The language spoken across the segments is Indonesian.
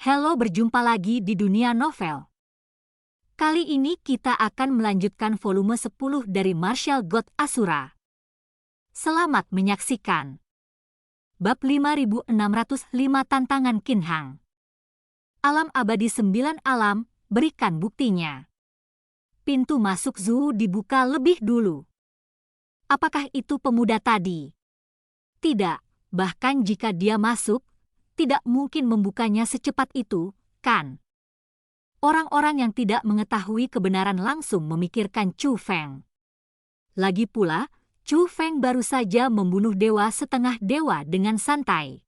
Halo, berjumpa lagi di dunia novel. Kali ini kita akan melanjutkan volume 10 dari Martial God Asura. Selamat menyaksikan. Bab 5605 Tantangan Kinhang. Alam abadi 9 alam, berikan buktinya. Pintu masuk Zhu dibuka lebih dulu. Apakah itu pemuda tadi? Tidak, bahkan jika dia masuk, tidak mungkin membukanya secepat itu, kan? Orang-orang yang tidak mengetahui kebenaran langsung memikirkan Chu Feng. Lagi pula, Chu Feng baru saja membunuh dewa setengah dewa dengan santai.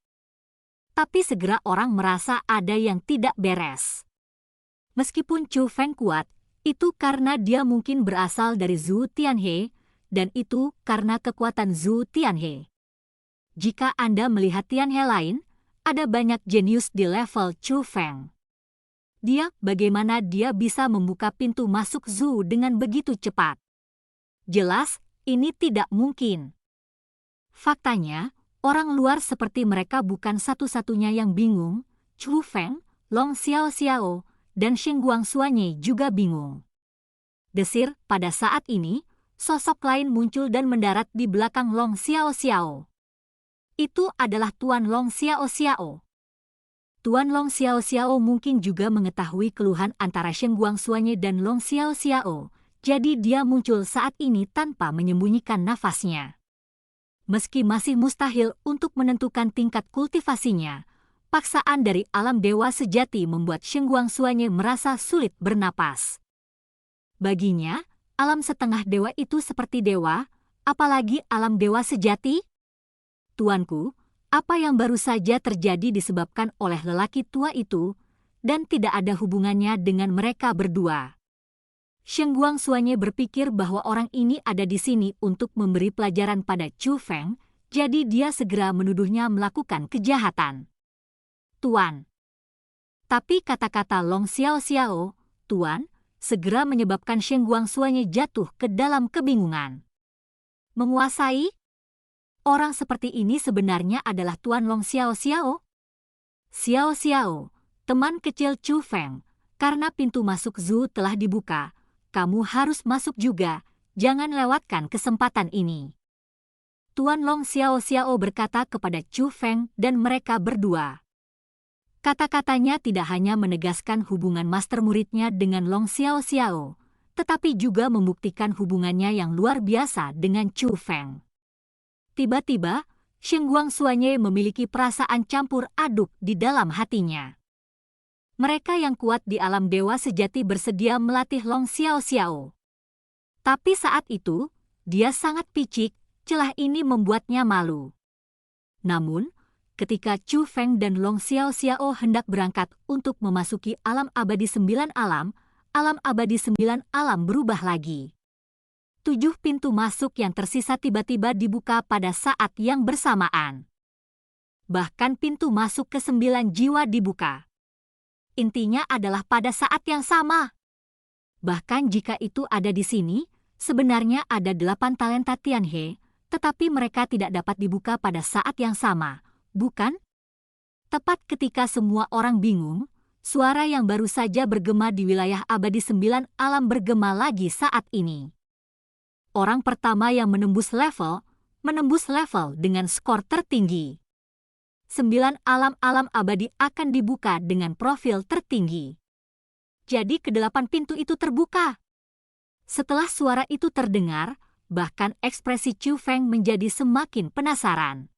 Tapi segera orang merasa ada yang tidak beres. Meskipun Chu Feng kuat, itu karena dia mungkin berasal dari Zhu Tianhe, dan itu karena kekuatan Zhu Tianhe. Jika Anda melihat Tianhe lain, ada banyak jenius di level Chu Feng. Bagaimana dia bisa membuka pintu masuk Zhu dengan begitu cepat? Jelas, ini tidak mungkin. Faktanya, orang luar seperti mereka bukan satu-satunya yang bingung. Chu Feng, Long Xiaoxiao, dan Shen Guangxuanye juga bingung. Desir, pada saat ini, sosok lain muncul dan mendarat di belakang Long Xiaoxiao. Itu adalah Tuan Long Xiaoxiao. Tuan Long Xiaoxiao mungkin juga mengetahui keluhan antara Shen Guangxuanye dan Long Xiaoxiao, jadi dia muncul saat ini tanpa menyembunyikan nafasnya. Meski masih mustahil untuk menentukan tingkat kultivasinya, paksaan dari alam dewa sejati membuat Shen Guangxuanye merasa sulit bernapas. Baginya, alam setengah dewa itu seperti dewa, apalagi alam dewa sejati? Tuanku, apa yang baru saja terjadi disebabkan oleh lelaki tua itu, dan tidak ada hubungannya dengan mereka berdua. Shen Guangxuanye berpikir bahwa orang ini ada di sini untuk memberi pelajaran pada Chu Feng, jadi dia segera menuduhnya melakukan kejahatan. Tuan. Tapi kata-kata Long Xiaoxiao, Tuan, segera menyebabkan Shen Guangxuanye jatuh ke dalam kebingungan. Menguasai? Orang seperti ini sebenarnya adalah Tuan Long Xiaoxiao? Xiaoxiao, teman kecil Chu Feng, karena pintu masuk Zhu telah dibuka, kamu harus masuk juga, jangan lewatkan kesempatan ini. Tuan Long Xiaoxiao berkata kepada Chu Feng dan mereka berdua. Kata-katanya tidak hanya menegaskan hubungan master muridnya dengan Long Xiaoxiao, tetapi juga membuktikan hubungannya yang luar biasa dengan Chu Feng. Tiba-tiba, Shen Guangxuanye memiliki perasaan campur aduk di dalam hatinya. Mereka yang kuat di alam dewa sejati bersedia melatih Long Xiaoxiao. Tapi saat itu, dia sangat picik, celah ini membuatnya malu. Namun, ketika Chu Feng dan Long Xiaoxiao hendak berangkat untuk memasuki alam abadi 9 alam abadi 9 alam berubah lagi. 7 pintu masuk yang tersisa tiba-tiba dibuka pada saat yang bersamaan. Bahkan pintu masuk ke-9 jiwa dibuka. Intinya adalah pada saat yang sama. Bahkan jika itu ada di sini, sebenarnya ada 8 talenta Tianhe, tetapi mereka tidak dapat dibuka pada saat yang sama, bukan? Tepat ketika semua orang bingung, suara yang baru saja bergema di wilayah abadi 9 alam bergema lagi saat ini. Orang pertama yang menembus level dengan skor tertinggi. 9 alam-alam abadi akan dibuka dengan profil tertinggi. Jadi ke-8 pintu itu terbuka. Setelah suara itu terdengar, bahkan ekspresi Chu Feng menjadi semakin penasaran.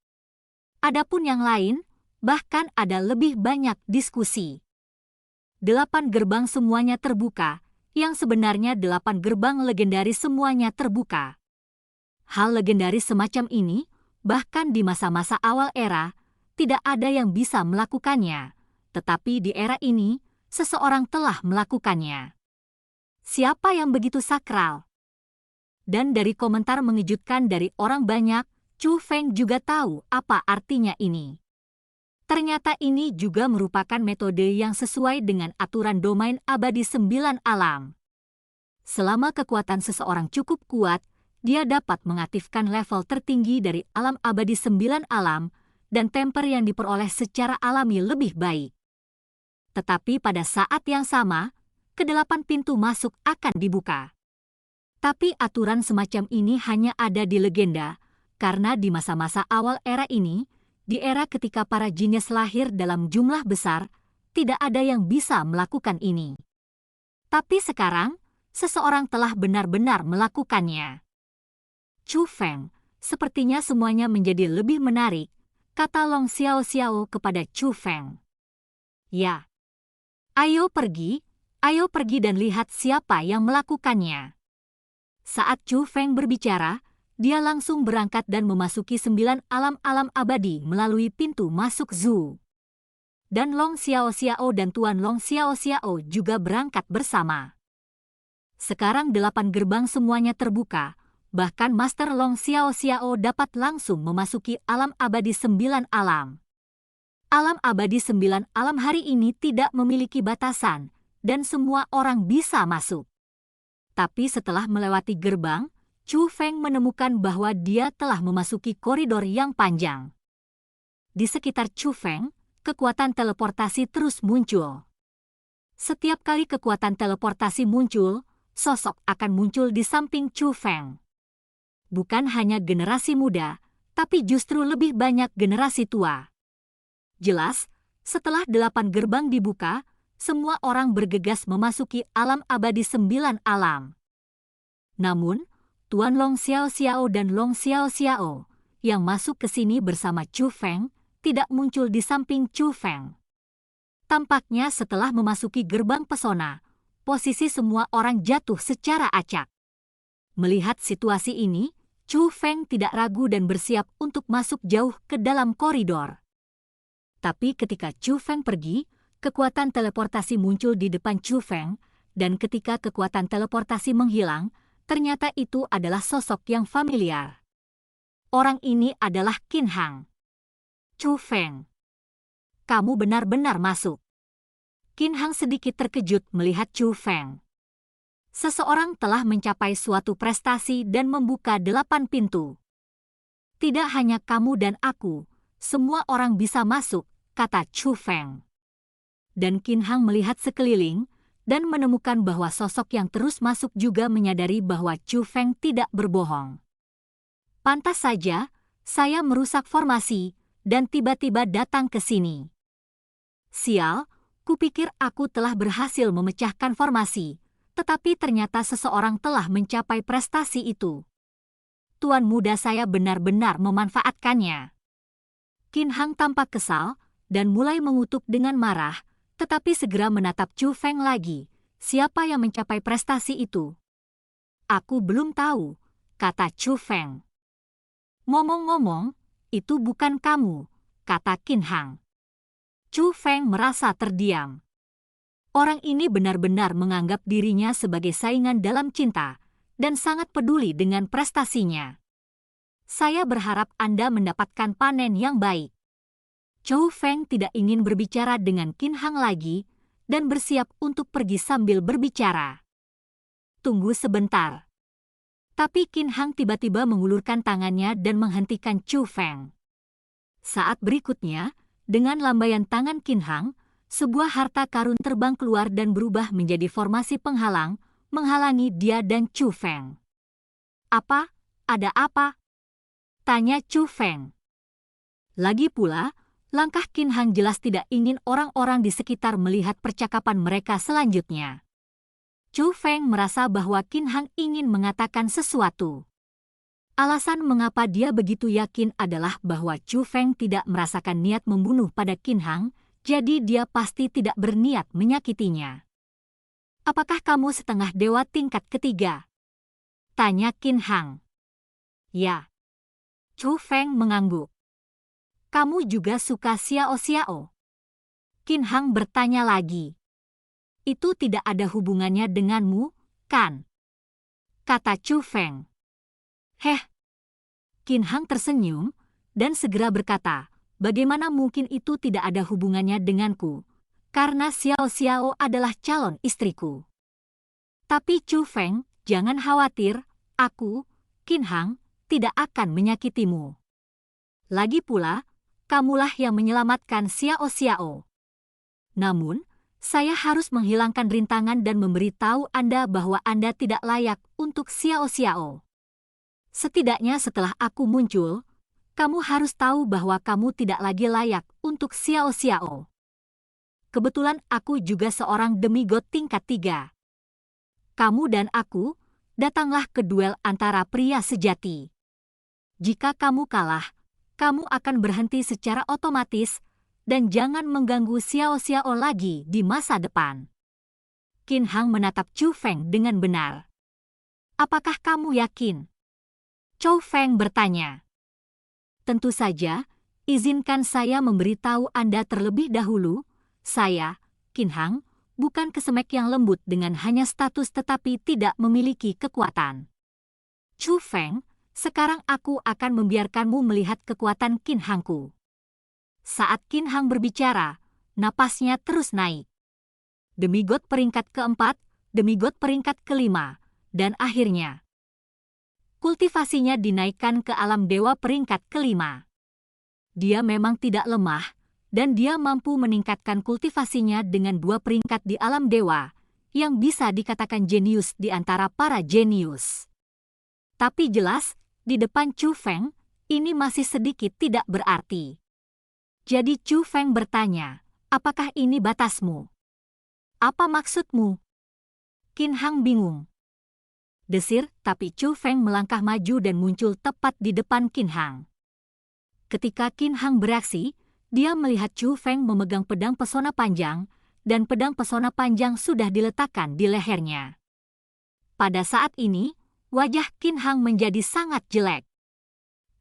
Adapun yang lain, bahkan ada lebih banyak diskusi. 8 gerbang semuanya terbuka, yang sebenarnya 8 gerbang legendaris semuanya terbuka. Hal legendaris semacam ini, bahkan di masa-masa awal era, tidak ada yang bisa melakukannya, tetapi di era ini, seseorang telah melakukannya. Siapa yang begitu sakral? Dan dari komentar mengejutkan dari orang banyak, Chu Feng juga tahu apa artinya ini. Ternyata ini juga merupakan metode yang sesuai dengan aturan domain abadi 9 alam. Selama kekuatan seseorang cukup kuat, dia dapat mengaktifkan level tertinggi dari alam abadi 9 alam, dan temper yang diperoleh secara alami lebih baik. Tetapi pada saat yang sama, kedelapan pintu masuk akan dibuka. Tapi aturan semacam ini hanya ada di legenda, karena di masa-masa awal era ini, di era ketika para jinius lahir dalam jumlah besar, tidak ada yang bisa melakukan ini. Tapi sekarang, seseorang telah benar-benar melakukannya. Chu Feng, sepertinya semuanya menjadi lebih menarik, kata Long Xiao Xiao kepada Chu Feng. Ya. Ayo pergi dan lihat siapa yang melakukannya. Saat Chu Feng berbicara, dia langsung berangkat dan memasuki 9 alam-alam abadi melalui pintu masuk zoo. Dan Long Xiao Xiao dan Tuan Long Xiao Xiao juga berangkat bersama. Sekarang 8 gerbang semuanya terbuka, bahkan Master Long Xiao Xiao dapat langsung memasuki alam abadi 9 alam. Alam abadi 9 alam hari ini tidak memiliki batasan, dan semua orang bisa masuk. Tapi setelah melewati gerbang, Chu Feng menemukan bahwa dia telah memasuki koridor yang panjang. Di sekitar Chu Feng, kekuatan teleportasi terus muncul. Setiap kali kekuatan teleportasi muncul, sosok akan muncul di samping Chu Feng. Bukan hanya generasi muda, tapi justru lebih banyak generasi tua. Jelas, setelah 8 gerbang dibuka, semua orang bergegas memasuki alam abadi 9 alam. Namun, Tuan Long Xiao Xiao dan Long Xiao Xiao, yang masuk ke sini bersama Chu Feng, tidak muncul di samping Chu Feng. Tampaknya setelah memasuki gerbang pesona, posisi semua orang jatuh secara acak. Melihat situasi ini, Chu Feng tidak ragu dan bersiap untuk masuk jauh ke dalam koridor. Tapi ketika Chu Feng pergi, kekuatan teleportasi muncul di depan Chu Feng, dan ketika kekuatan teleportasi menghilang, ternyata itu adalah sosok yang familiar. Orang ini adalah Qin Hang. Chu Feng, kamu benar-benar masuk. Qin Hang sedikit terkejut melihat Chu Feng. Seseorang telah mencapai suatu prestasi dan membuka 8 pintu. Tidak hanya kamu dan aku, semua orang bisa masuk, kata Chu Feng. Dan Qin Hang melihat sekeliling dan menemukan bahwa sosok yang terus masuk juga menyadari bahwa Chu Feng tidak berbohong. Pantas saja, saya merusak formasi dan tiba-tiba datang ke sini. Sial, kupikir aku telah berhasil memecahkan formasi, tetapi ternyata seseorang telah mencapai prestasi itu. Tuan muda saya benar-benar memanfaatkannya. Qin Hang tampak kesal dan mulai mengutuk dengan marah, tetapi segera menatap Chu Feng lagi. Siapa yang mencapai prestasi itu? Aku belum tahu, kata Chu Feng. Ngomong-ngomong, itu bukan kamu, kata Qin Hang. Chu Feng merasa terdiam. Orang ini benar-benar menganggap dirinya sebagai saingan dalam cinta dan sangat peduli dengan prestasinya. Saya berharap Anda mendapatkan panen yang baik. Chu Feng tidak ingin berbicara dengan Qin Hang lagi dan bersiap untuk pergi sambil berbicara. Tunggu sebentar. Tapi Qin Hang tiba-tiba mengulurkan tangannya dan menghentikan Chu Feng. Saat berikutnya, dengan lambaian tangan Qin Hang, sebuah harta karun terbang keluar dan berubah menjadi formasi penghalang, menghalangi dia dan Chu Feng. Apa? Ada apa? Tanya Chu Feng. Lagi pula, langkah Qin Hang jelas tidak ingin orang-orang di sekitar melihat percakapan mereka selanjutnya. Chu Feng merasa bahwa Qin Hang ingin mengatakan sesuatu. Alasan mengapa dia begitu yakin adalah bahwa Chu Feng tidak merasakan niat membunuh pada Qin Hang, jadi dia pasti tidak berniat menyakitinya. Apakah kamu setengah dewa tingkat ketiga? Tanya Qin Hang. Ya. Chu Feng mengangguk. Kamu juga suka Xiao Xiao? Qin Hang bertanya lagi. Itu tidak ada hubungannya denganmu, kan? Kata Chu Feng. Heh. Qin Hang tersenyum dan segera berkata, bagaimana mungkin itu tidak ada hubungannya denganku? Karena Xiao Xiao adalah calon istriku. Tapi Chu Feng, jangan khawatir, aku, Qin Hang, tidak akan menyakitimu. Lagi pula, kamulah yang menyelamatkan Xiao Xiao. Namun, Saya harus menghilangkan rintangan dan memberitahu Anda bahwa Anda tidak layak untuk Xiao Xiao. Setidaknya setelah aku muncul, kamu harus tahu bahwa kamu tidak lagi layak untuk Xiao Xiao. Kebetulan aku juga seorang demigod tingkat 3. Kamu dan aku, datanglah ke duel antara pria sejati. Jika kamu kalah, kamu akan berhenti secara otomatis dan jangan mengganggu Xiao Xiao lagi di masa depan. Qin Hang menatap Chu Feng dengan benar. Apakah kamu yakin? Chu Feng bertanya. Tentu saja, izinkan saya memberitahu Anda terlebih dahulu, saya, Qin Hang, bukan kesemek yang lembut dengan hanya status tetapi tidak memiliki kekuatan. Chu Feng, sekarang aku akan membiarkanmu melihat kekuatan Qin Hangku. Saat Qin Hang berbicara, napasnya terus naik. Demigod peringkat keempat, demigod peringkat kelima, dan akhirnya kultivasinya dinaikkan ke alam dewa peringkat kelima. Dia memang tidak lemah, dan dia mampu meningkatkan kultivasinya dengan 2 peringkat di alam dewa, yang bisa dikatakan jenius di antara para jenius. Tapi jelas, di depan Chu Feng, ini masih sedikit tidak berarti. Jadi Chu Feng bertanya, apakah ini batasmu? Apa maksudmu? Qin Hang bingung. Desir, tapi Chu Feng melangkah maju dan muncul tepat di depan Qin Hang. Ketika Qin Hang bereaksi, dia melihat Chu Feng memegang pedang pesona panjang, dan pedang pesona panjang sudah diletakkan di lehernya. Pada saat ini, wajah Qin Hang menjadi sangat jelek.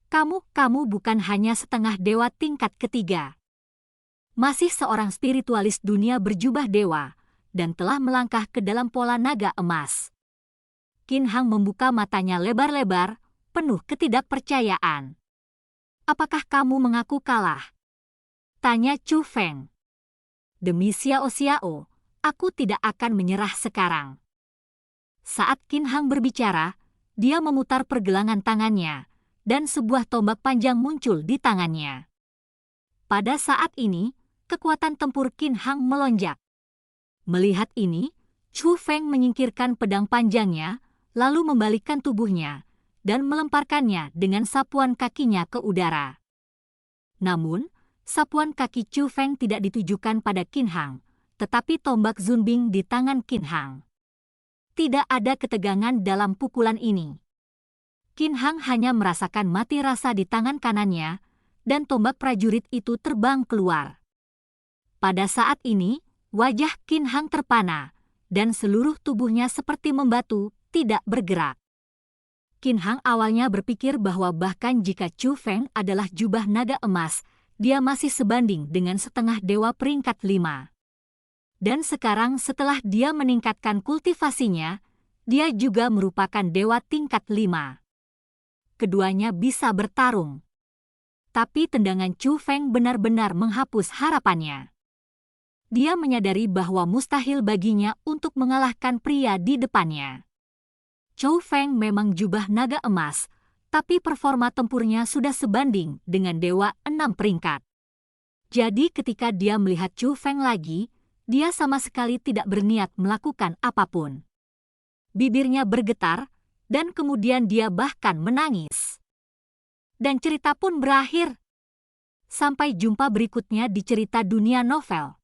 Kamu bukan hanya setengah dewa tingkat ketiga. Masih seorang spiritualis dunia berjubah dewa, dan telah melangkah ke dalam pola naga emas. Qin Hang membuka matanya lebar-lebar, penuh ketidakpercayaan. Apakah kamu mengaku kalah? Tanya Chu Feng. Demi Xiao Xiao, aku tidak akan menyerah sekarang. Saat Qin Hang berbicara, dia memutar pergelangan tangannya, dan sebuah tombak panjang muncul di tangannya. Pada saat ini, kekuatan tempur Qin Hang melonjak. Melihat ini, Chu Feng menyingkirkan pedang panjangnya, lalu membalikkan tubuhnya, dan melemparkannya dengan sapuan kakinya ke udara. Namun, sapuan kaki Chu Feng tidak ditujukan pada Qin Hang, tetapi tombak Zunbing di tangan Qin Hang. Tidak ada ketegangan dalam pukulan ini. Qin Hang hanya merasakan mati rasa di tangan kanannya, dan tombak prajurit itu terbang keluar. Pada saat ini, wajah Qin Hang terpana, dan seluruh tubuhnya seperti membatu, tidak bergerak. Qin Hang awalnya berpikir bahwa bahkan jika Chu Feng adalah jubah naga emas, dia masih sebanding dengan setengah dewa peringkat 5. Dan sekarang setelah dia meningkatkan kultivasinya, dia juga merupakan dewa tingkat 5. Keduanya bisa bertarung. Tapi tendangan Chu Feng benar-benar menghapus harapannya. Dia menyadari bahwa mustahil baginya untuk mengalahkan pria di depannya. Chu Feng memang jubah naga emas, tapi performa tempurnya sudah sebanding dengan dewa 6 peringkat. Jadi ketika dia melihat Chu Feng lagi, dia sama sekali tidak berniat melakukan apapun. Bibirnya bergetar, dan kemudian dia bahkan menangis. Dan cerita pun berakhir. Sampai jumpa berikutnya di cerita dunia novel.